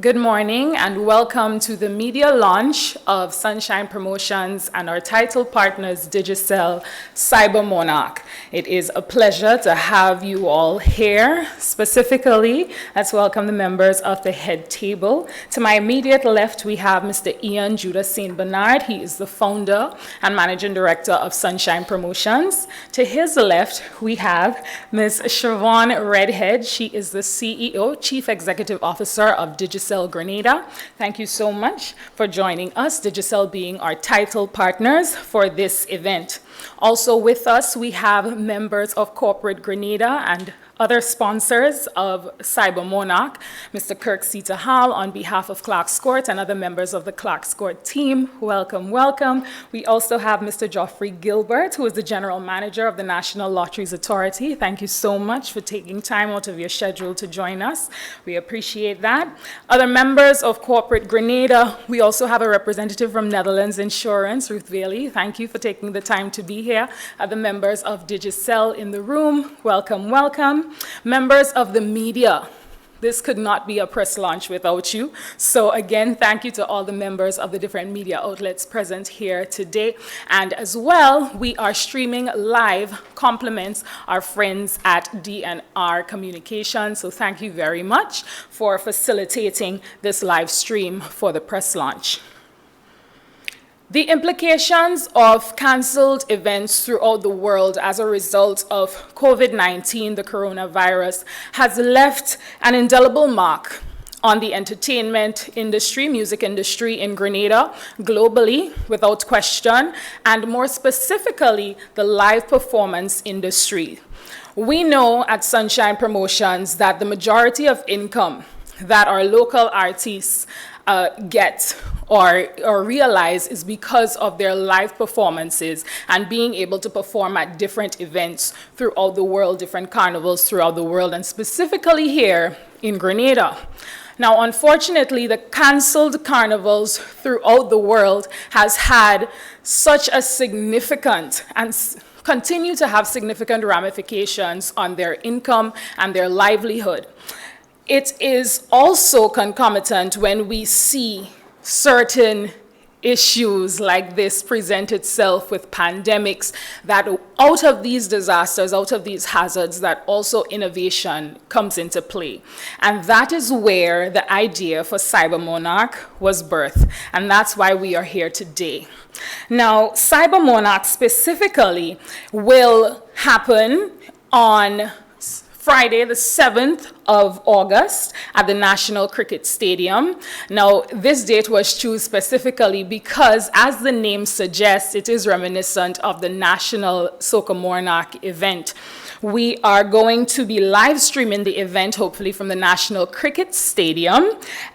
Good morning and welcome to the media launch of Sunshine Promotions and our title partners Digicel Cyber Monarch. It is a pleasure to have you all here. Specifically, let's welcome the members of the head table. To my immediate left, we have Mr. Ian Judah St. Bernard. He is the founder and managing director of Sunshine Promotions. To his left, we have Ms. Siobhan Redhead. She is the CEO, Chief Executive Officer of Partygrenada. Thank you so much for joining us, Digicel being our title partners for this event. Also with us, we have members of Corporate Grenada and other sponsors of Cyber Monarch, Mr. Kirk Hall on behalf of Clark's Court and other members of the Clark's Court team. Welcome, welcome. We also have Mr. Geoffrey Gilbert, who is the General Manager of the National Lotteries Authority. Thank you so much for taking time out of your schedule to join us. We appreciate that. Other members of Corporate Grenada, we also have a representative from Netherlands Insurance, Ruth Bailey. Thank you for taking the time to be here. Other members of Digicel in the room, welcome, welcome. Members of the media, this could not be a press launch without you. So again, thank you to all the members of the different media outlets present here today. And as well, we are streaming live, compliments our friends at DNR Communications. So thank you very much for facilitating this live stream for the press launch. The implications of canceled events throughout the world as a result of COVID-19, the coronavirus, has left an indelible mark on the entertainment industry, music industry in Grenada, globally, without question, and more specifically, the live performance industry. We know at Sunshine Promotions that the majority of income that our local artists get or realize is because of their live performances and being able to perform at different events throughout the world, different carnivals throughout the world, and specifically here in Grenada. Now, unfortunately, the canceled carnivals throughout the world has had such a significant and continue to have significant ramifications on their income and their livelihood. It is also concomitant when we see certain issues like this present itself with pandemics, that out of these disasters, out of these hazards, that also innovation comes into play. And that is where the idea for Cyber Monarch was birthed. And that's why we are here today. Now, Cyber Monarch specifically will happen on Friday, the 7th of August at the National Cricket Stadium. Now, this date was chosen specifically because, as the name suggests, it is reminiscent of the National Soca Monarch event. We are going to be live streaming the event, hopefully from the National Cricket Stadium,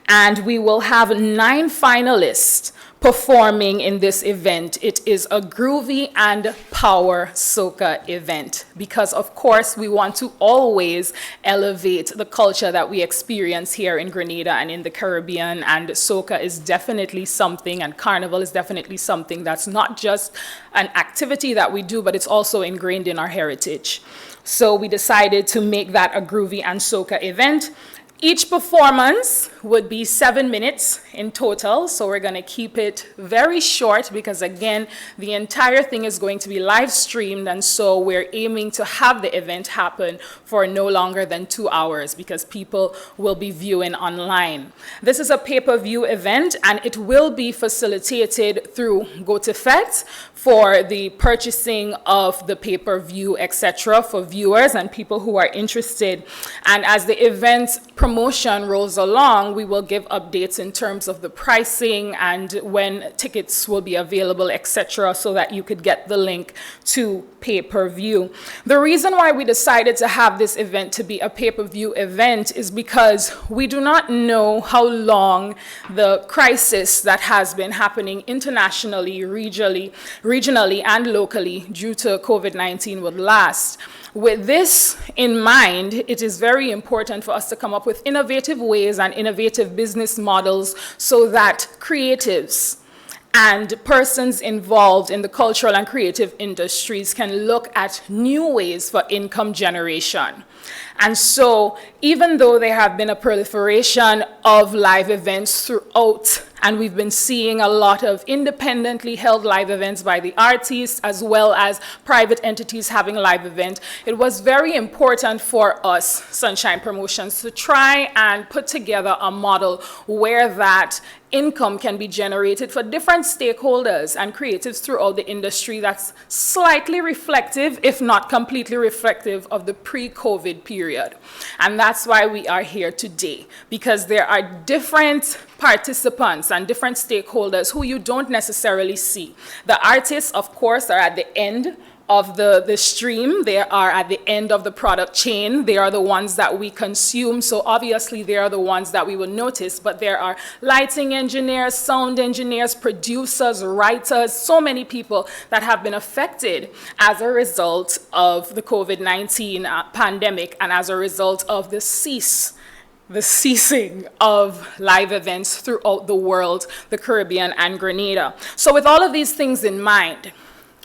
and we will have 9 finalists performing in this event. It is a groovy and power soca event because, of course, we want to always elevate the culture that we experience here in Grenada and in the Caribbean, and soca is definitely something, and carnival is definitely something that's not just an activity that we do, but it's also ingrained in our heritage. So we decided to make that a groovy and soca event. Each performance would be 7 minutes in total, so we're going to keep it very short because, again, the entire thing is going to be live streamed, and so we're aiming to have the event happen for no longer than 2 hours because people will be viewing online. This is a pay-per-view event, and it will be facilitated through GoToFet for the purchasing of the pay-per-view, etc., for viewers and people who are interested. And as the event's promotion rolls along, we will give updates in terms of the pricing and when tickets will be available, etc., so that you could get the link to pay-per-view. The reason why we decided to have this event to be a pay-per-view event is because we do not know how long the crisis that has been happening internationally, regionally and locally due to COVID-19 would last. With this in mind, it is very important for us to come up with innovative ways and innovative business models so that creatives And persons involved in the cultural and creative industries can look at new ways for income generation. And so, even though there have been a proliferation of live events throughout, and we've been seeing a lot of independently held live events by the artists, as well as private entities having live events, it was very important for us, Sunshine Promotions, to try and put together a model where that income can be generated for different stakeholders and creatives throughout the industry that's slightly reflective, if not completely reflective, of the pre-COVID period. And that's why we are here today, because there are different participants and different stakeholders who you don't necessarily see. The artists, of course, are at the end of the stream. They are at the end of the product chain. They are the ones that we consume. So obviously they are the ones that we will notice, but there are lighting engineers, sound engineers, producers, writers, so many people that have been affected as a result of the COVID-19 pandemic and as a result of the ceasing of live events throughout the world, the Caribbean and Grenada. So with all of these things in mind,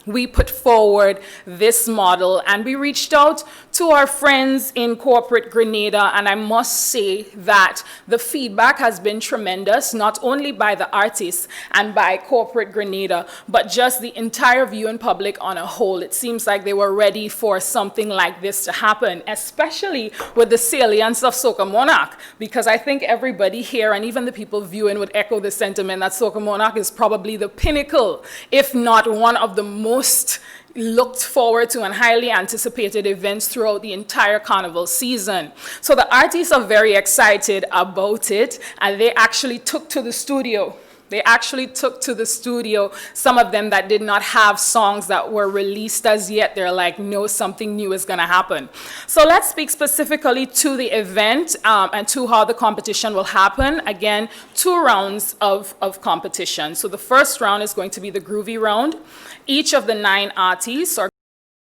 we put forward this model and we reached out to our friends in corporate Grenada, and I must say that the feedback has been tremendous, not only by the artists and by corporate Grenada, but just the entire viewing public on a whole. It seems like they were ready for something like this to happen, especially with the salience of Soca Monarch, because I think everybody here and even the people viewing would echo the sentiment that Soca Monarch is probably the pinnacle, if not one of the most looked forward to and highly anticipated events throughout the entire carnival season. So the artists are very excited about it, and they actually took to the studio. Some of them that did not have songs that were released as yet. They're like, no, something new is going to happen. So let's speak specifically to the event and to how the competition will happen. Again, 2 rounds of competition. So the first round is going to be the groovy round. Each of the 9 artists are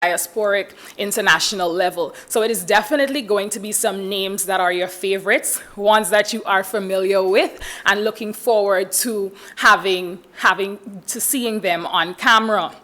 diasporic international level. So it is definitely going to be some names that are your favorites, ones that you are familiar with, and looking forward to seeing them on camera.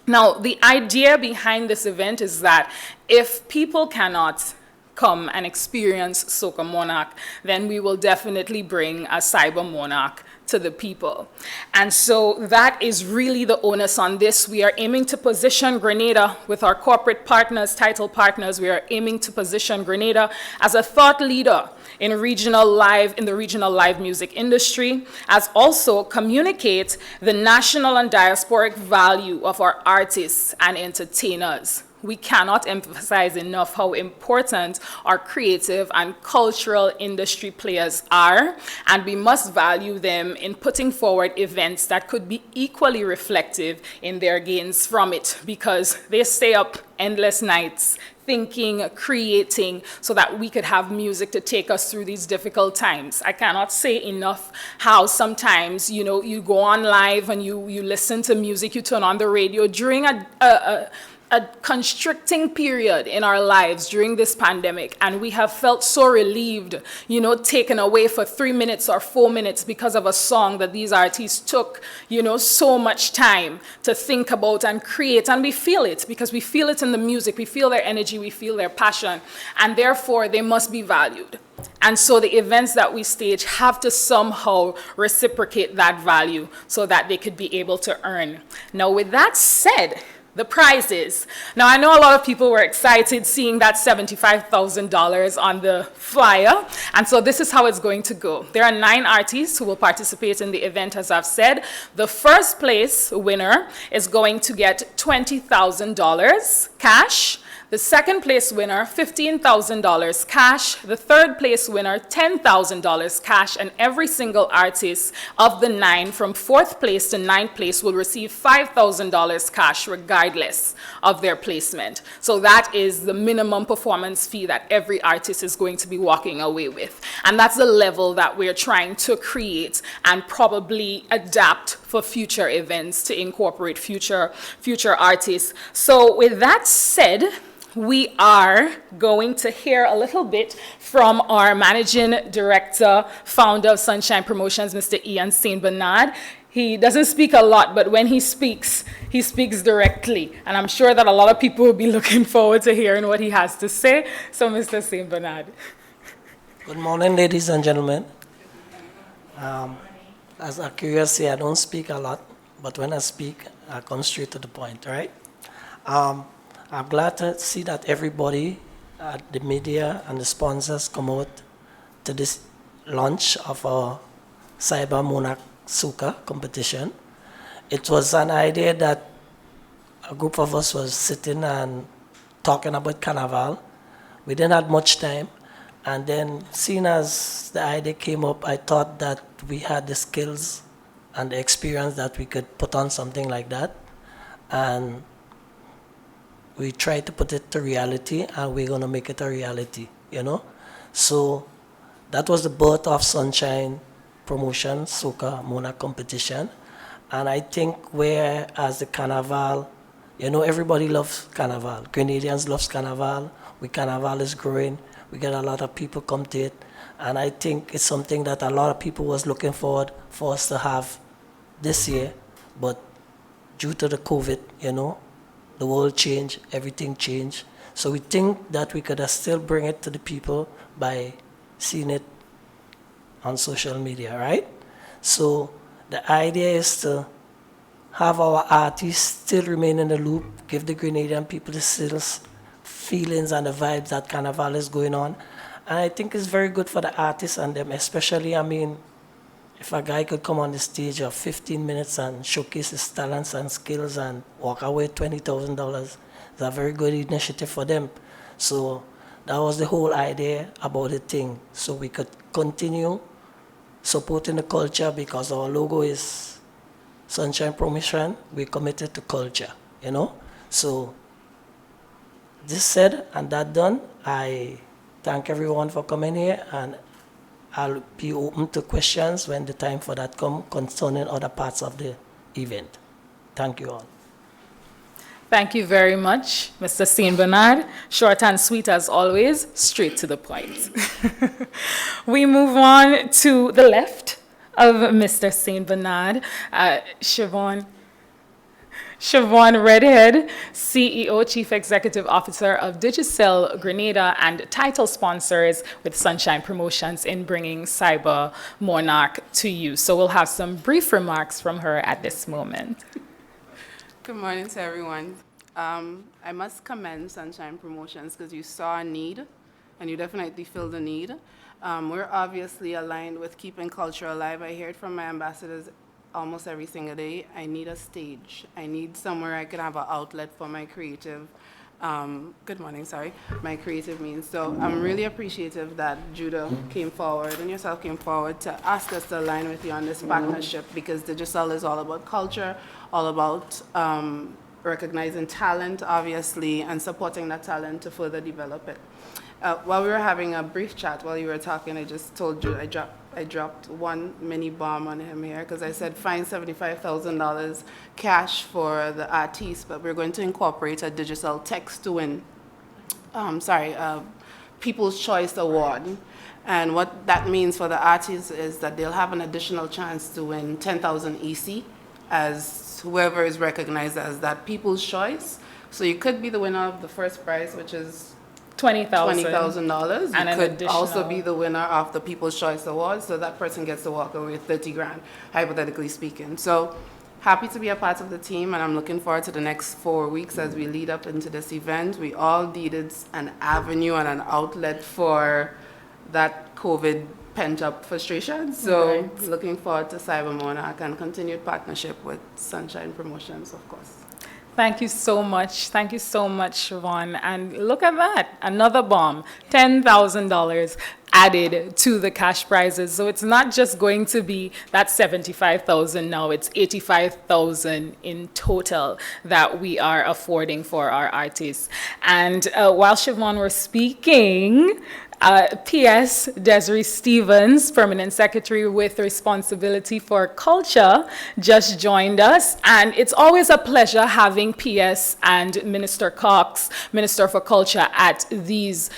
Now, the idea behind this event is that if people cannot come and experience Soca Monarch, then we will definitely bring a Cyber Monarch to the people. And so that is really the onus on this. We are aiming to position Grenada with our corporate partners, title partners. We are aiming to position Grenada as a thought leader in the regional live music industry, as also communicate the national and diasporic value of our artists and entertainers. We cannot emphasize enough how important our creative and cultural industry players are, and we must value them in putting forward events that could be equally reflective in their gains from it, because they stay up endless nights thinking, creating, so that we could have music to take us through these difficult times. I cannot say enough how sometimes, you go on live and you listen to music, you turn on the radio during a constricting period in our lives during this pandemic, and we have felt so relieved, taken away for 3 minutes or 4 minutes because of a song that these artists took, so much time to think about and create. And we feel it, because we feel it in the music, we feel their energy, we feel their passion, and therefore they must be valued. And so the events that we stage have to somehow reciprocate that value so that they could be able to earn. Now, with that said, the prizes. Now, I know a lot of people were excited seeing that $75,000 on the flyer, and so this is how it's going to go. There are 9 artists who will participate in the event, as I've said. The first place winner is going to get $20,000 cash. The second place winner, $15,000 cash. The third place winner, $10,000 cash. And every single artist of the 9 from 4th place to 9th place will receive $5,000 cash regardless of their placement. So that is the minimum performance fee that every artist is going to be walking away with. And that's the level that we're trying to create and probably adapt for future events to incorporate future artists. So with that said, we are going to hear a little bit from our managing director, founder of Sunshine Promotions, Mr. Ian St. Bernard. He doesn't speak a lot, but when he speaks directly. And I'm sure that a lot of people will be looking forward to hearing what he has to say. So, Mr. St. Bernard. Good morning, ladies and gentlemen. As a curiosity, I don't speak a lot, but when I speak, I come straight to the point, right? I'm glad to see that everybody, the media and the sponsors come out to this launch of our Cyber Monarch Soca competition. It was an idea that a group of us was sitting and talking about Carnival. We didn't have much time. And then, seeing as the idea came up, I thought that we had the skills and the experience that we could put on something like that. And we tried to put it to reality, and we're going to make it a reality, you know? So that was the birth of Sunshine Promotion Soca Monarch competition. And I think whereas the Carnival, you know, everybody loves Carnival. Grenadians loves Carnival. Carnival is growing. We get a lot of people come to it. And I think it's something that a lot of people was looking forward for us to have this year. But due to the COVID, you know, the world changed, everything changed. So we think that we could still bring it to the people by seeing it on social media, right? So the idea is to have our artists still remain in the loop, give the Grenadian people the still feelings and the vibes that Carnival is going on. And I think it's very good for the artists and them, especially, I mean, if a guy could come on the stage of 15 minutes and showcase his talents and skills and walk away $20,000, it's a very good initiative for them. So that was the whole idea about the thing. So we could continue supporting the culture because our logo is Sunshine Promotion. We're committed to culture, you know? So this said and that done, I thank everyone for coming here, and I'll be open to questions when the time for that comes concerning other parts of the event. Thank you all. Thank you very much, Mr. St. Bernard. Short and sweet as always, straight to the point. We move on to the left of Mr. St. Bernard, Siobhan Redhead, CEO, Chief Executive Officer of Digicel Grenada, and title sponsors with Sunshine Promotions in bringing Cyber Monarch to you. So we'll have some brief remarks from her at this moment. Good morning to everyone. I must commend Sunshine Promotions because you saw a need, and you definitely filled the need. We're obviously aligned with keeping culture alive. I hear it from my ambassadors almost every single day. I need a stage. I need somewhere I can have an outlet for my creative, my creative means. So I'm really appreciative that Judah came forward and yourself came forward to ask us to align with you on this partnership, because Digicel is all about culture, all about recognizing talent, obviously, and supporting that talent to further develop it. While we were having a brief chat, while you were talking, I just told you I dropped one mini bomb on him here, because I said find $75,000 cash for the artiste, but we're going to incorporate a Digicel text to win, People's Choice Award. And what that means for the artists is that they'll have an additional chance to win 10,000 EC as whoever is recognized as that People's Choice. So you could be the winner of the first prize, which is $20,000. And you could also be the winner of the People's Choice Award, so that person gets to walk away with 30 grand, hypothetically speaking. So happy to be a part of the team, and I'm looking forward to the next 4 weeks as we lead up into this event. We all needed an avenue and an outlet for that COVID pent-up frustration. So looking forward to Cyber Monarch and continued partnership with Sunshine Promotions, of course. Thank you so much. Thank you so much, Siobhan. And look at that, another bomb, $10,000 added to the cash prizes. So it's not just going to be that $75,000 now, it's $85,000 in total that we are affording for our artists. And while Siobhan was speaking, PS Desiree Stevens, Permanent Secretary with responsibility for culture, just joined us. And it's always a pleasure having PS and Minister Cox, Minister for Culture, at these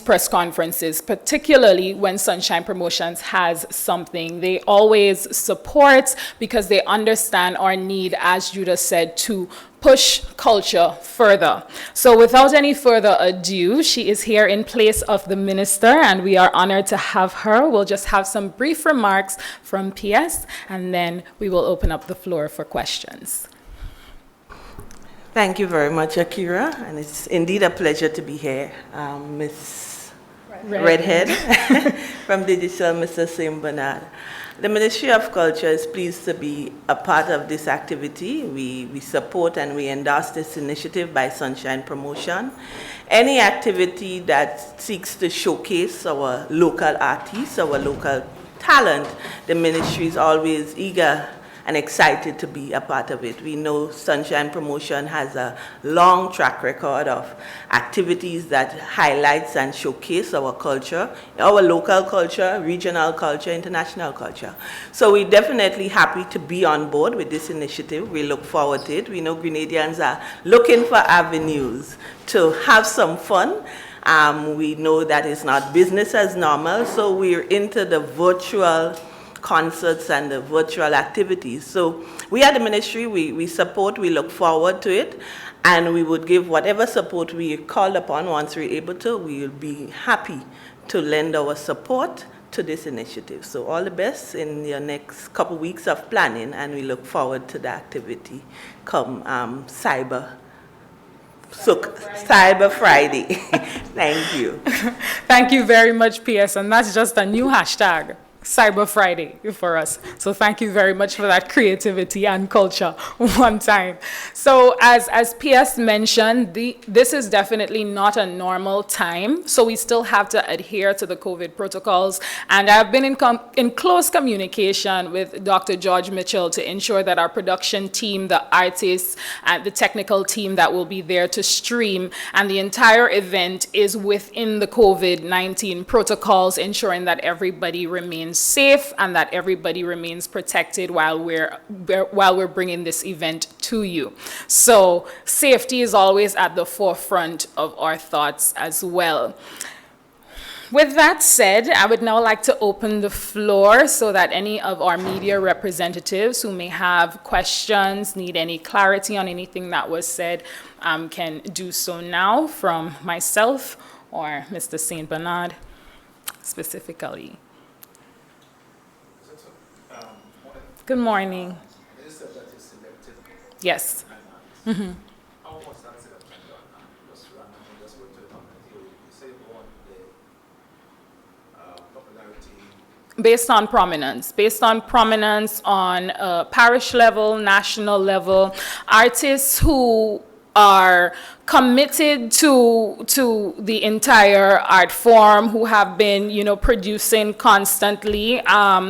press conferences, particularly when Sunshine Promotions has something. They always support because they understand our need, as Judah said, to push culture further. So without any further ado, she is here in place of the minister, and we are honored to have her. We'll just have some brief remarks from PS, and then we will open up the floor for questions. Thank you very much, Akira, and it's indeed a pleasure to be here. Miss Redhead from Digital, Mr. St. Bernard. The Ministry of Culture is pleased to be a part of this activity. We support and we endorse this initiative by Sunshine Promotion. Any activity that seeks to showcase our local artists, our local talent, the ministry is always eager and excited to be a part of it. We know Sunshine Promotion has a long track record of activities that highlights and showcase our culture, our local culture, regional culture, international culture. So we're definitely happy to be on board with this initiative. We look forward to it. We know Grenadians are looking for avenues to have some fun. We know that it's not business as normal, so we're into the virtual concerts and the virtual activities. So we at the ministry, we support, we look forward to it, and we would give whatever support we call upon. Once we're able to, we will be happy to lend our support to this initiative. So all the best in your next couple weeks of planning, and we look forward to the activity come Cyber Friday. Thank you. Thank you very much, PS, and that's just a new hashtag. Cyber Friday for us. So thank you very much for that creativity and culture one time. So as PS mentioned, this is definitely not a normal time. So we still have to adhere to the COVID protocols. And I've been in close communication with Dr. George Mitchell to ensure that our production team, the artists, and the technical team that will be there to stream, and the entire event is within the COVID-19 protocols, ensuring that everybody remains safe and that everybody remains protected while we're bringing this event to you. So safety is always at the forefront of our thoughts as well. With that said, I would now like to open the floor so that any of our media representatives who may have questions, need any clarity on anything that was said, can do so now, from myself or Mr. St. Bernard specifically. Good morning. Yes. Mm-hmm. Based on prominence on parish level, national level, artists who are committed to the entire art form, who have been, producing constantly.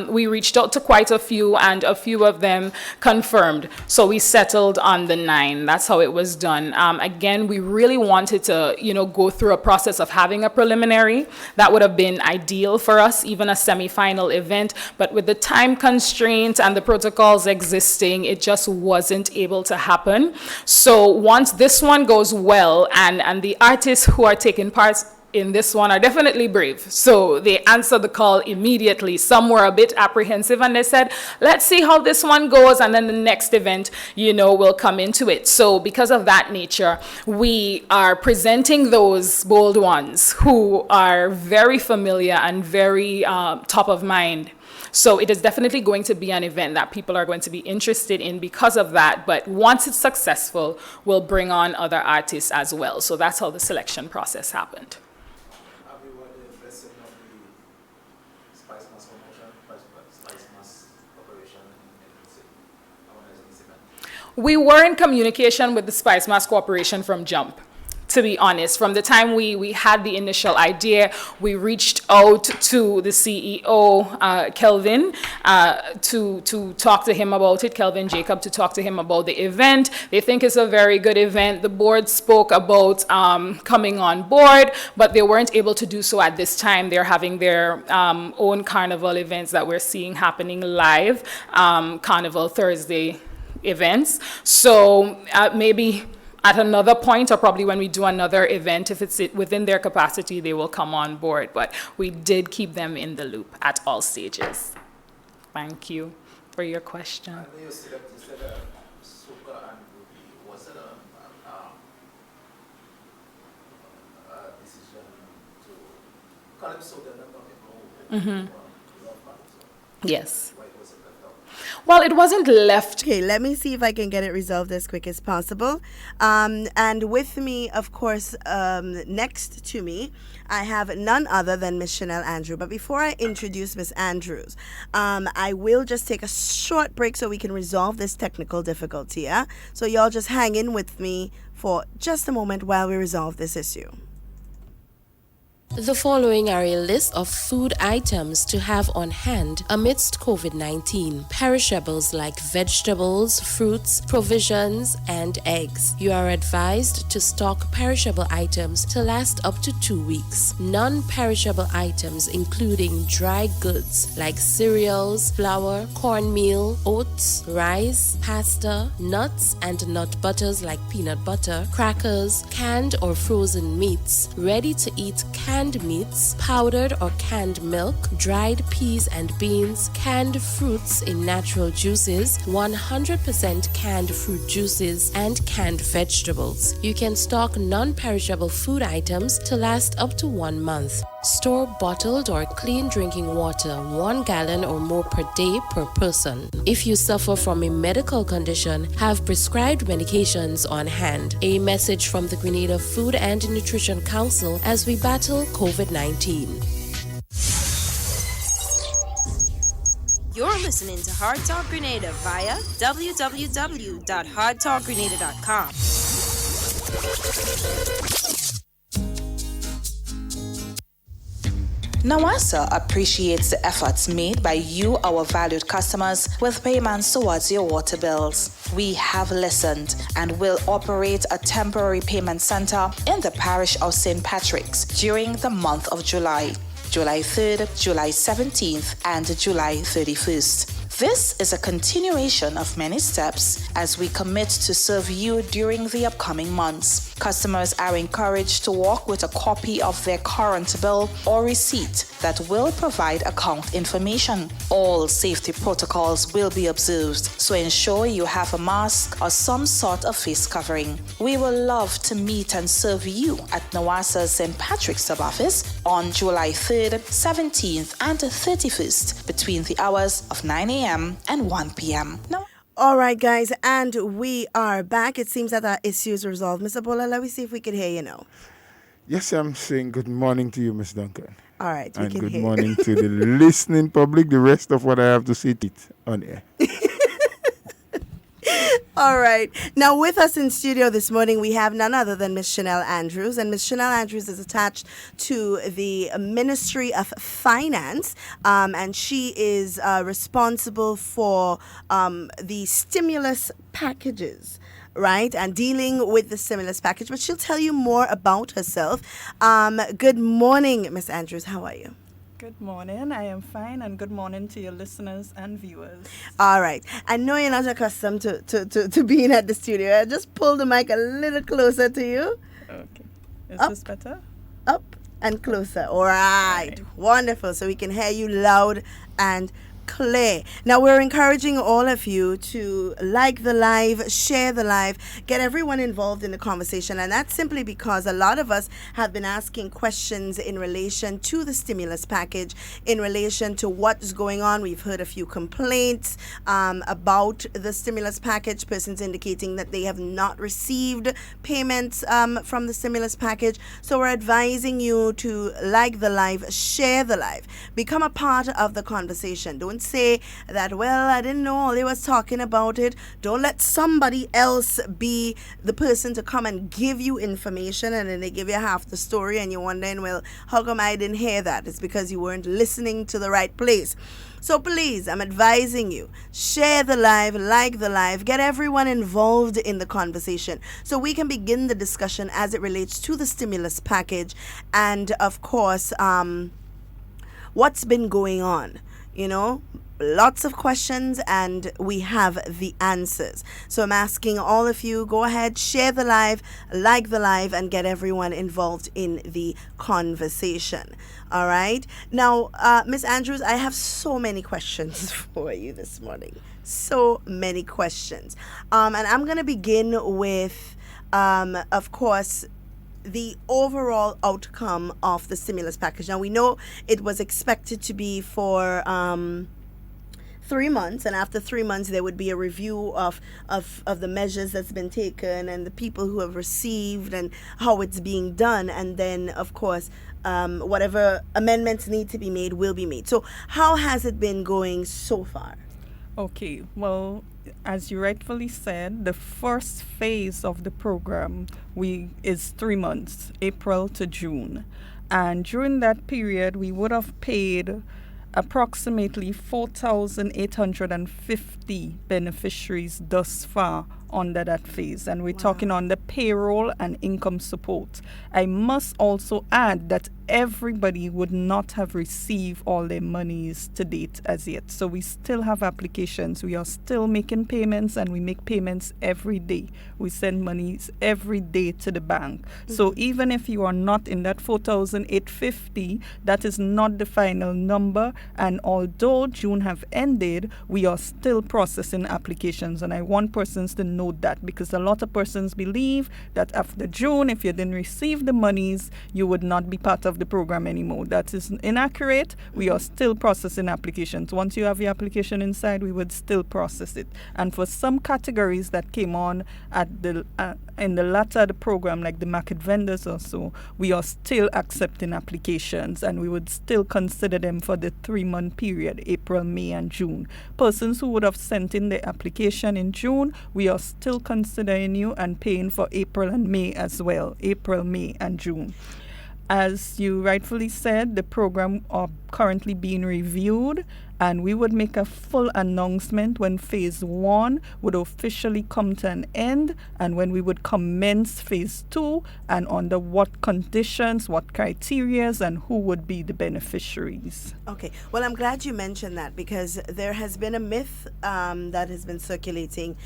We reached out to quite a few, and a few of them confirmed. So we settled on the 9. That's how it was done. Again, we really wanted to, go through a process of having a preliminary. That would have been ideal for us, even a semi-final event. But with the time constraints and the protocols existing, it just wasn't able to happen. So once this one goes well, and the artists who are taking part in this one are definitely brave. So they answered the call immediately. Some were a bit apprehensive, and they said, let's see how this one goes, and then the next event, will come into it. So because of that nature, we are presenting those bold ones who are very familiar and very top of mind. So it is definitely going to be an event that people are going to be interested in because of that. But once it's successful, we'll bring on other artists as well. So that's how the selection process happened. Have you had the blessing of the Spice Mass Corporation We were in communication with the Spice Mass Corporation from jump. to be honest. From the time we had the initial idea, we reached out to the CEO, Kelvin, to talk to him about it, Kelvin Jacob, to talk to him about the event. They think it's a very good event. The board spoke about coming on board, but they weren't able to do so at this time. They're having their own carnival events that we're seeing happening live, Carnival Thursday events. So maybe at another point, or probably when we do another event, if it's within their capacity, they will come on board. But we did keep them in the loop at all stages. Thank you for your question. And you said Super and Ruby, was it a decision to Calypso, the number of Yes. why was it left out? Well, it wasn't left. Okay, let me see if I can get it resolved as quick as possible. And with me, of course, next to me, I have none other than Miss Chanel Andrew. But before I introduce Miss Andrews, I will just take a short break so we can resolve this technical difficulty. Yeah? So y'all just hang in with me for just a moment while we resolve this issue. The following are a list of food items to have on hand amidst COVID-19. Perishables like vegetables, fruits, provisions, and eggs. You are advised to stock perishable items to last up to 2 weeks. Non-perishable items including dry goods like cereals, flour, cornmeal, oats, rice, pasta, nuts and nut butters like peanut butter, crackers, canned or frozen meats, ready-to-eat canned meats, powdered or canned milk, dried peas and beans, canned fruits in natural juices, 100% canned fruit juices, and canned vegetables. You can stock non-perishable food items to last up to 1 month. Store bottled or clean drinking water, 1 gallon or more per day per person. If you suffer from a medical condition, have prescribed medications on hand. A message from the Grenada Food and Nutrition Council as we battle COVID-19. You're listening to Hard Talk Grenada via www.hardtalkgrenada.com. NAWASA appreciates the efforts made by you, our valued customers, with payments towards your water bills. We have listened and will operate a temporary payment center in the parish of St. Patrick's during the month of July 3rd, July 17th, and July 31st. This is a continuation of many steps as we commit to serve you during the upcoming months. Customers are encouraged to walk with a copy of their current bill or receipt that will provide account information. All safety protocols will be observed, so ensure you have a mask or some sort of face covering. We will love to meet and serve you at NAWASA's St. Patrick's sub-office on July 3rd, 17th, and 31st between the hours of 9 a.m. and 1 p.m. Now, All right, guys, and we are back. It seems that our issue is resolved. Mr. Bola, let me see if we can hear you now. Yes, I'm saying good morning to you, Miss Duncan. All right, we And can good hear morning to the listening public. The rest of what I have to say it on air. All right. Now, with us in studio this morning, we have none other than Miss Chanel Andrews. And Miss Chanel Andrews is attached to the Ministry of Finance, and she is responsible for the stimulus packages, right? And dealing with the stimulus package. But she'll tell you more about herself. Good morning, Miss Andrews. How are you? Good morning. I am fine, and good morning to your listeners and viewers. All right. I know you're not accustomed to being at the studio. I just pull the mic a little closer to you. Okay. Is Up. this better? Up and closer. All right. Okay. Wonderful. So we can hear you loud and clear. Now, we're encouraging all of you to like the live, share the live, get everyone involved in the conversation. And that's simply because a lot of us have been asking questions in relation to the stimulus package, in relation to what's going on. We've heard a few complaints about the stimulus package, persons indicating that they have not received payments from the stimulus package. So we're advising you to like the live, share the live, become a part of the conversation. Don't Don't say that, well, I didn't know they was talking about it. Don't let somebody else be the person to come and give you information, and then they give you half the story and you're wondering, well, how come I didn't hear that? It's because you weren't listening to the right place. So please, I'm advising you, share the live, like the live, get everyone involved in the conversation so we can begin the discussion as it relates to the stimulus package and, of course, what's been going on. You know, lots of questions and we have the answers. So I'm asking all of you, go ahead, share the live, like the live, and get everyone involved in the conversation. All right. Now, Miss Andrews, I have so many questions for you this morning. So many questions. And I'm going to begin with, of course, the overall outcome of the stimulus package. Now, we know it was expected to be for 3 months, and after 3 months there would be a review of the measures that's been taken and the people who have received and how it's being done, and then of course whatever amendments need to be made will be made. So how has it been going so far? Okay, well, as you rightfully said, the first phase of the program is 3 months, April to June. And during that period, we would have paid approximately 4,850 beneficiaries thus far under that phase. And we're talking on the payroll and income support. I must also add that everybody would not have received all their monies to date as yet. So we still have applications. We are still making payments, and we make payments every day. We send monies every day to the bank. So even if you are not in that 4,850, that is not the final number. And although June have ended, we are still processing applications. And I want persons to note that, because a lot of persons believe that after June, if you didn't receive the monies, you would not be part of the program anymore. That is inaccurate. We are still processing applications. Once you have your application inside, we would still process it. And for some categories that came on at the in the latter of the program, like the market vendors or so, we are still accepting applications, and we would still consider them for the 3-month period, April, May, and June. Persons who would have sent in their application in June, we are still considering you and paying for April and May as well, April, May, and June. As you rightfully said, the program are currently being reviewed, and we would make a full announcement when phase 1 would officially come to an end, and when we would commence phase 2, and under what conditions, what criterias, and who would be the beneficiaries. Okay, well, I'm glad you mentioned that, because there has been a myth that has been circulating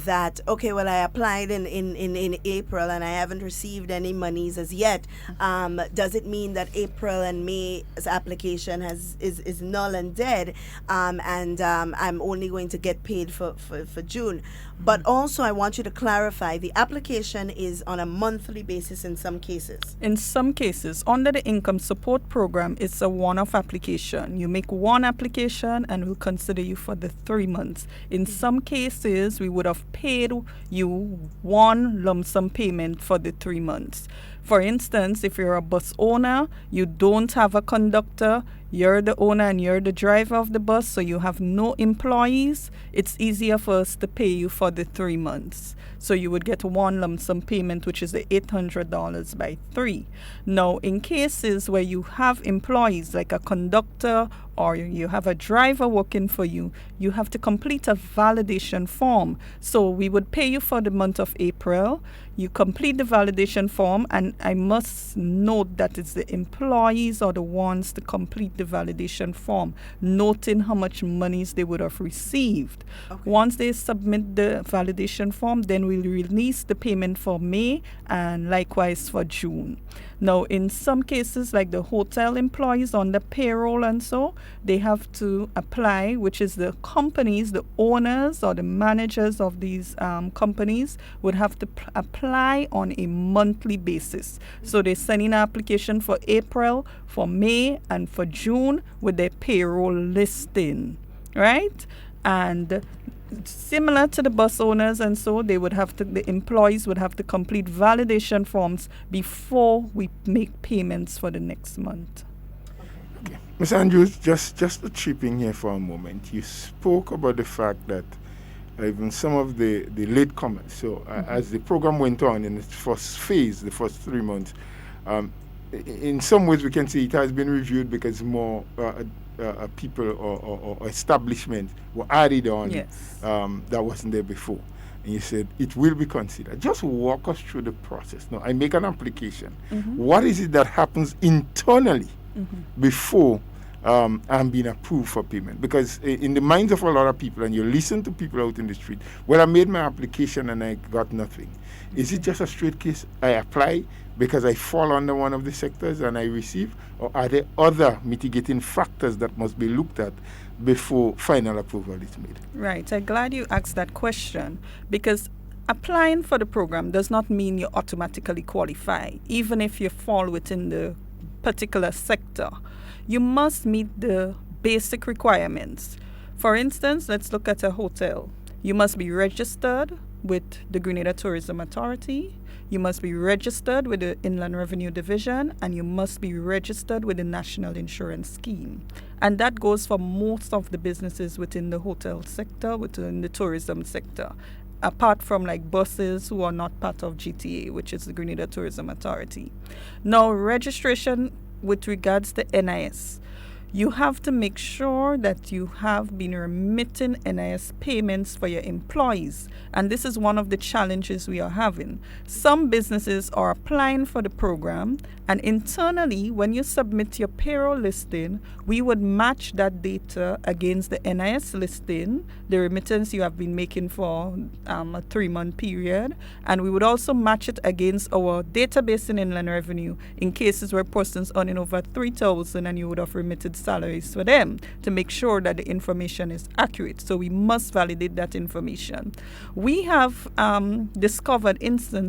that, okay, well, I applied in April and I haven't received any monies as yet. Does it mean that April and May's application is null and dead, and I'm only going to get paid for June? But also, I want you to clarify, the application is on a monthly basis in some cases. In some cases, under the income support program, it's a one-off application. You make one application and we'll consider you for the 3 months. In some cases, we would have paid you one lump sum payment for the 3 months. For instance, if you're a bus owner, you don't have a conductor, you're the owner and you're the driver of the bus, so you have no employees, it's easier for us to pay you for the 3 months. So you would get one lump sum payment, which is the $800 by 3. Now, in cases where you have employees, like a conductor or you have a driver working for you, you have to complete a validation form. So we would pay you for the month of April. You complete the validation form, and I must note that it's the employees are the ones to complete the validation form, noting how much monies they would have received. Okay. Once they submit the validation form, then we'll release the payment for May and likewise for June. Now, in some cases, like the hotel employees on the payroll and so, they have to apply, which is the companies, the owners or the managers of these companies would have to apply on a monthly basis. So they send in an application for April, for May, and for June with their payroll listing, right? And similar to the bus owners and so, they would have to, the employees would have to complete validation forms before we make payments for the next month. Ms. Andrews, just to chip in here for a moment, you spoke about the fact that even some of the latecomers, so as the program went on in its first phase, the first 3 months, in some ways we can say it has been reviewed because more people or establishments were added on that wasn't there before. And you said it will be considered. Just walk us through the process. Now, I make an application. What is it that happens internally before I'm being approved for payment? Because in the minds of a lot of people, and you listen to people out in the street, well, I made my application and I got nothing. Is it just a straight case? I apply because I fall under one of the sectors and I receive? Or are there other mitigating factors that must be looked at before final approval is made? Right. I'm glad you asked that question, because applying for the program does not mean you automatically qualify, even if you fall within the particular sector. You must meet the basic requirements. For instance, let's look at a hotel. You must be registered with the Grenada Tourism Authority. You must be registered with the Inland Revenue Division, and you must be registered with the National Insurance Scheme. And that goes for most of the businesses within the hotel sector, within the tourism sector, apart from like buses who are not part of GTA, which is the Grenada Tourism Authority. Now, registration with regards to NIS. You have to make sure that you have been remitting NIS payments for your employees. And this is one of the challenges we are having. Some businesses are applying for the program, and internally, when you submit your payroll listing, we would match that data against the NIS listing, the remittance you have been making for a 3-month period, and we would also match it against our database in Inland Revenue in cases where persons earning over 3,000 and you would have remitted salaries for them, to make sure that the information is accurate. So we must validate that information. We have discovered instances